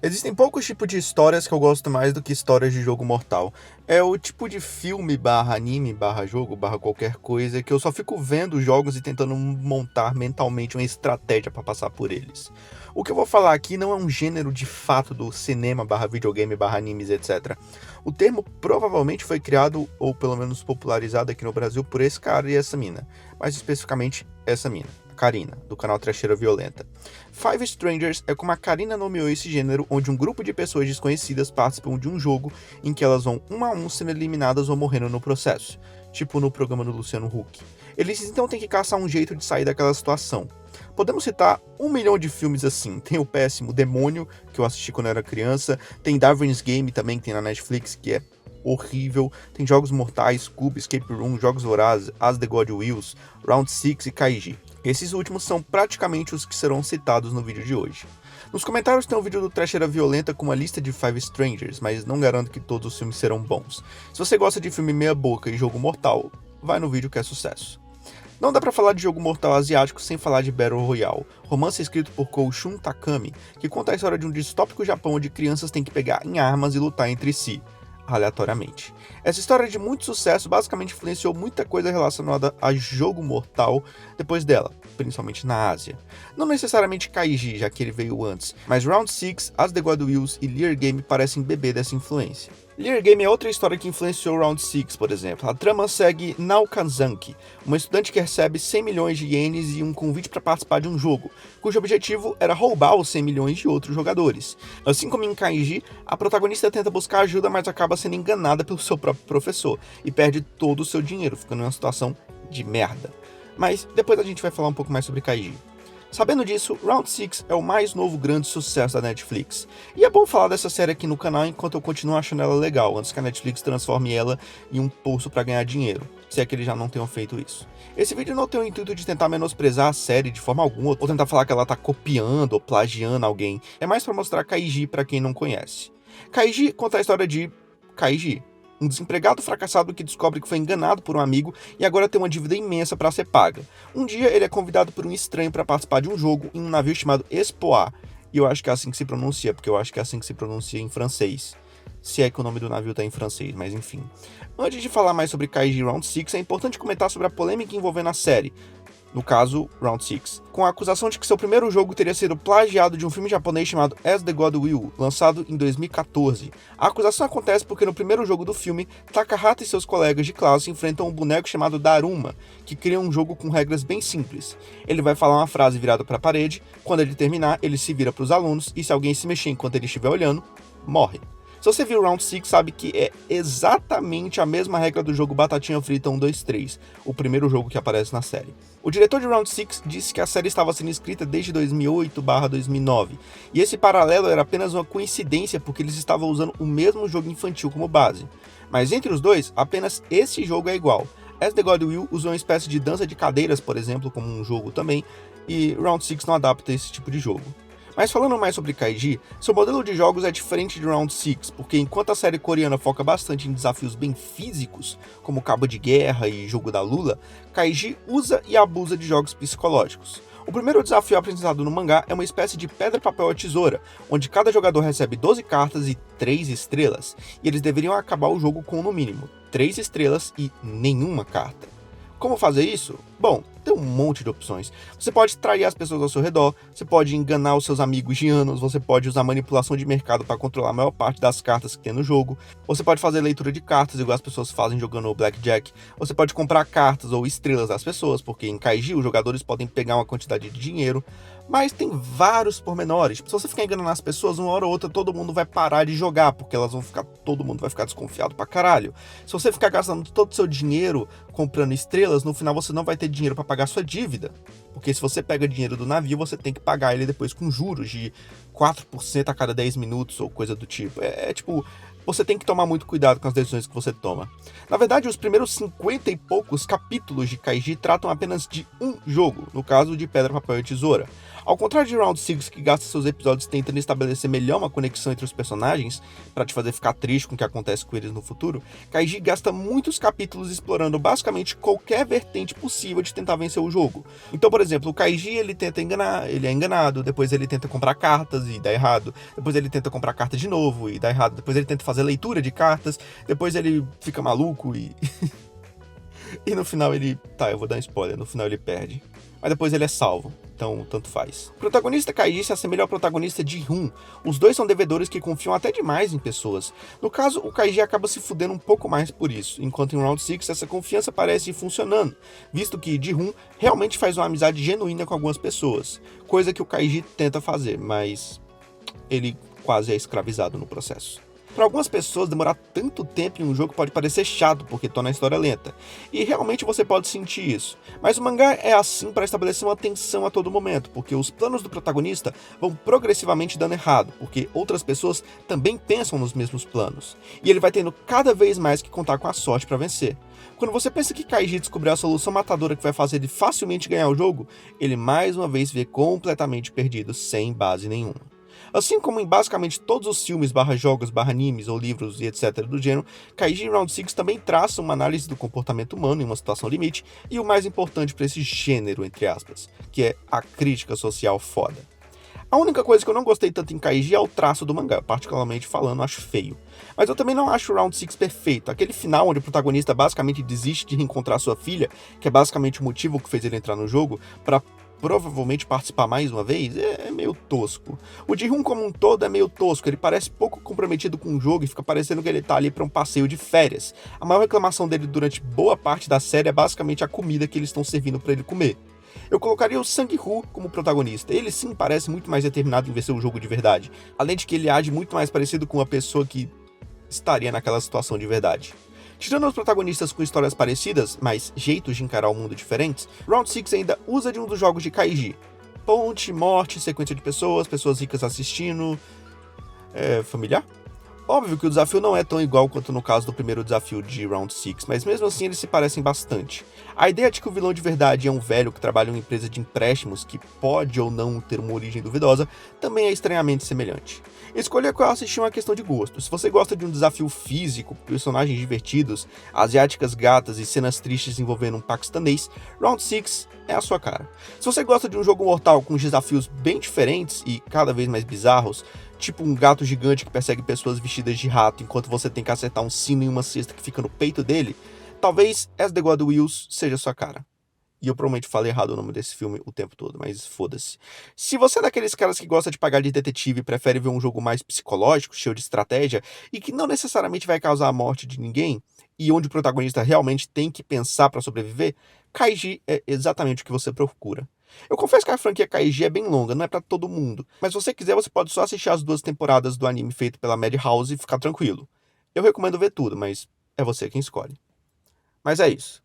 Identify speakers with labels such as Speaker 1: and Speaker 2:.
Speaker 1: Existem poucos tipos de histórias que eu gosto mais do que histórias de jogo mortal. É o tipo de filme barra anime, barra jogo, barra qualquer coisa que eu só fico vendo jogos e tentando montar mentalmente uma estratégia para passar por eles. O que eu vou falar aqui não é um gênero de fato do cinema barra videogame barra animes, etc. O termo provavelmente foi criado, ou pelo menos popularizado aqui no Brasil por esse cara e essa mina. Mais especificamente, essa mina. Karina, do canal Trecheira Violenta. Five Strangers é como a Karina nomeou esse gênero, onde um grupo de pessoas desconhecidas participam de um jogo em que elas vão um a um sendo eliminadas ou morrendo no processo, tipo no programa do Luciano Huck. Eles então têm que caçar um jeito de sair daquela situação. Podemos citar 1 milhão de filmes assim. Tem o péssimo Demônio, que eu assisti quando eu era criança, tem Darwin's Game também, que tem na Netflix, que é horrível, tem Jogos Mortais, Cube, Escape Room, Jogos Vorazes, As the God Wills, Round 6 e Kaiji. Esses últimos são praticamente os que serão citados no vídeo de hoje. Nos comentários tem um vídeo do Trecheira Violenta com uma lista de Five Strangers, mas não garanto que todos os filmes serão bons. Se você gosta de filme meia boca e jogo mortal, vai no vídeo que é sucesso. Não dá pra falar de jogo mortal asiático sem falar de Battle Royale, romance escrito por Koushun Takami, que conta a história de um distópico Japão onde crianças têm que pegar em armas e lutar entre si, aleatoriamente. Essa história de muito sucesso basicamente influenciou muita coisa relacionada a jogo mortal depois dela, principalmente na Ásia. Não necessariamente Kaiji, já que ele veio antes, mas Round 6, As the God Wills e Lear Game parecem beber dessa influência. Lear Game é outra história que influenciou Round 6, por exemplo. A trama segue Nao Kanzanki, uma estudante que recebe 100 milhões de ienes e um convite para participar de um jogo, cujo objetivo era roubar os 100 milhões de outros jogadores. Assim como em Kaiji, a protagonista tenta buscar ajuda, mas acaba sendo enganada pelo seu próprio professor e perde todo o seu dinheiro, ficando em uma situação de merda. Mas depois a gente vai falar um pouco mais sobre Kaiji. Sabendo disso, Round 6 é o mais novo grande sucesso da Netflix. E é bom falar dessa série aqui no canal enquanto eu continuo achando ela legal, antes que a Netflix transforme ela em um poço para ganhar dinheiro, se é que eles já não tenham feito isso. Esse vídeo não tem o intuito de tentar menosprezar a série de forma alguma, ou tentar falar que ela tá copiando ou plagiando alguém, é mais para mostrar Kaiji para quem não conhece. Kaiji conta a história de Kaiji, um desempregado fracassado que descobre que foi enganado por um amigo e agora tem uma dívida imensa para ser paga. Um dia ele é convidado por um estranho para participar de um jogo em um navio chamado Espoir, e eu acho que é assim que se pronuncia, porque eu acho que é assim que se pronuncia em francês. Se é que o nome do navio tá em francês, mas enfim. Antes de falar mais sobre Kaiji Round 6, é importante comentar sobre a polêmica envolvendo a série. No caso, Round 6, com a acusação de que seu primeiro jogo teria sido plagiado de um filme japonês chamado As the God Will, lançado em 2014. A acusação acontece porque no primeiro jogo do filme, Takahata e seus colegas de classe enfrentam um boneco chamado Daruma, que cria um jogo com regras bem simples. Ele vai falar uma frase virada para a parede, quando ele terminar, ele se vira para os alunos e se alguém se mexer enquanto ele estiver olhando, morre. Se você viu Round 6, sabe que é exatamente a mesma regra do jogo Batatinha Frita 1, 2, 3, o primeiro jogo que aparece na série. O diretor de Round 6 disse que a série estava sendo escrita desde 2008/2009, e esse paralelo era apenas uma coincidência porque eles estavam usando o mesmo jogo infantil como base. Mas entre os dois, apenas esse jogo é igual. As the God Will usou uma espécie de dança de cadeiras, por exemplo, como um jogo também, e Round 6 não adapta esse tipo de jogo. Mas falando mais sobre Kaiji, seu modelo de jogos é diferente de Round 6, porque enquanto a série coreana foca bastante em desafios bem físicos, como Cabo de Guerra e Jogo da Lula, Kaiji usa e abusa de jogos psicológicos. O primeiro desafio apresentado no mangá é uma espécie de pedra, papel ou tesoura, onde cada jogador recebe 12 cartas e 3 estrelas, e eles deveriam acabar o jogo com no mínimo 3 estrelas e nenhuma carta. Como fazer isso? Bom, tem um monte de opções. Você pode trair as pessoas ao seu redor, você pode enganar os seus amigos gianos, você pode usar manipulação de mercado para controlar a maior parte das cartas que tem no jogo, você pode fazer leitura de cartas igual as pessoas fazem jogando Blackjack, você pode comprar cartas ou estrelas das pessoas, porque em Kaiji os jogadores podem pegar uma quantidade de dinheiro, mas tem vários pormenores. Se você ficar enganando as pessoas, uma hora ou outra todo mundo vai parar de jogar, porque todo mundo vai ficar desconfiado pra caralho. Se você ficar gastando todo o seu dinheiro comprando estrelas, no final você não vai ter dinheiro para pagar sua dívida. Porque se você pega dinheiro do navio, você tem que pagar ele depois com juros de 4% a cada 10 minutos ou coisa do tipo. Tipo, você tem que tomar muito cuidado com as decisões que você toma. Na verdade, os primeiros 50 e poucos capítulos de Kaiji tratam apenas de um jogo, no caso de Pedra, Papel e Tesoura. Ao contrário de Round 6, que gasta seus episódios tentando estabelecer melhor uma conexão entre os personagens, para te fazer ficar triste com o que acontece com eles no futuro, Kaiji gasta muitos capítulos explorando basicamente qualquer vertente possível de tentar vencer o jogo. Então, por exemplo, o Kaiji, ele tenta enganar, ele é enganado, depois ele tenta comprar cartas e dá errado, depois ele tenta comprar cartas de novo e dá errado, depois ele tenta fazer leitura de cartas, depois ele fica maluco e... e no final ele... Tá, eu vou dar um spoiler, no final ele perde. Mas depois ele é salvo, então tanto faz. O protagonista Kaiji se assemelha ao protagonista Ji-Hoon. Os dois são devedores que confiam até demais em pessoas. No caso, o Kaiji acaba se fudendo um pouco mais por isso, enquanto em Round 6 essa confiança parece ir funcionando, visto que Ji-Hoon realmente faz uma amizade genuína com algumas pessoas, coisa que o Kaiji tenta fazer, mas ele quase é escravizado no processo. Para algumas pessoas, demorar tanto tempo em um jogo pode parecer chato, porque torna a história lenta. E realmente você pode sentir isso. Mas o mangá é assim para estabelecer uma tensão a todo momento, porque os planos do protagonista vão progressivamente dando errado, porque outras pessoas também pensam nos mesmos planos. E ele vai tendo cada vez mais que contar com a sorte para vencer. Quando você pensa que Kaiji descobriu a solução matadora que vai fazer ele facilmente ganhar o jogo, ele mais uma vez vê completamente perdido, sem base nenhuma. Assim como em basicamente todos os filmes, jogos, animes ou livros e etc. do gênero, Kaiji Round 6 também traça uma análise do comportamento humano em uma situação limite e o mais importante para esse gênero, entre aspas, que é a crítica social foda. A única coisa que eu não gostei tanto em Kaiji é o traço do mangá, particularmente falando, acho feio. Mas eu também não acho o Round 6 perfeito. Aquele final onde o protagonista basicamente desiste de reencontrar sua filha, que é basicamente o motivo que fez ele entrar no jogo, para provavelmente participar mais uma vez, é meio tosco. O Ji-Hoon como um todo é meio tosco, ele parece pouco comprometido com o jogo e fica parecendo que ele tá ali para um passeio de férias. A maior reclamação dele durante boa parte da série é basicamente a comida que eles estão servindo para ele comer. Eu colocaria o Sang-Hoo como protagonista. Ele sim parece muito mais determinado em vencer o jogo de verdade, além de que ele age muito mais parecido com uma pessoa que estaria naquela situação de verdade. Tirando os protagonistas com histórias parecidas, mas jeitos de encarar o mundo diferentes, Round 6 ainda usa de um dos jogos de Kaiji. Ponte, morte, sequência de pessoas ricas assistindo... familiar? Óbvio que o desafio não é tão igual quanto no caso do primeiro desafio de Round 6, mas mesmo assim eles se parecem bastante. A ideia de que o vilão de verdade é um velho que trabalha em uma empresa de empréstimos que pode ou não ter uma origem duvidosa também é estranhamente semelhante. Escolher qual assistir é uma questão de gosto. Se você gosta de um desafio físico, personagens divertidos, asiáticas gatas e cenas tristes envolvendo um paquistanês, Round 6 é a sua cara. Se você gosta de um jogo mortal com desafios bem diferentes e cada vez mais bizarros, tipo um gato gigante que persegue pessoas vestidas de rato enquanto você tem que acertar um sino em uma cesta que fica no peito dele, talvez As the God Wills seja a sua cara. E eu provavelmente falei errado o nome desse filme o tempo todo, mas foda-se. Se você é daqueles caras que gosta de pagar de detetive e prefere ver um jogo mais psicológico, cheio de estratégia, e que não necessariamente vai causar a morte de ninguém, e onde o protagonista realmente tem que pensar para sobreviver, Kaiji é exatamente o que você procura. Eu confesso que a franquia Kaiji é bem longa, não é pra todo mundo, mas se você quiser você pode só assistir as 2 temporadas do anime feito pela Madhouse e ficar tranquilo. Eu recomendo ver tudo, mas é você quem escolhe. Mas é isso.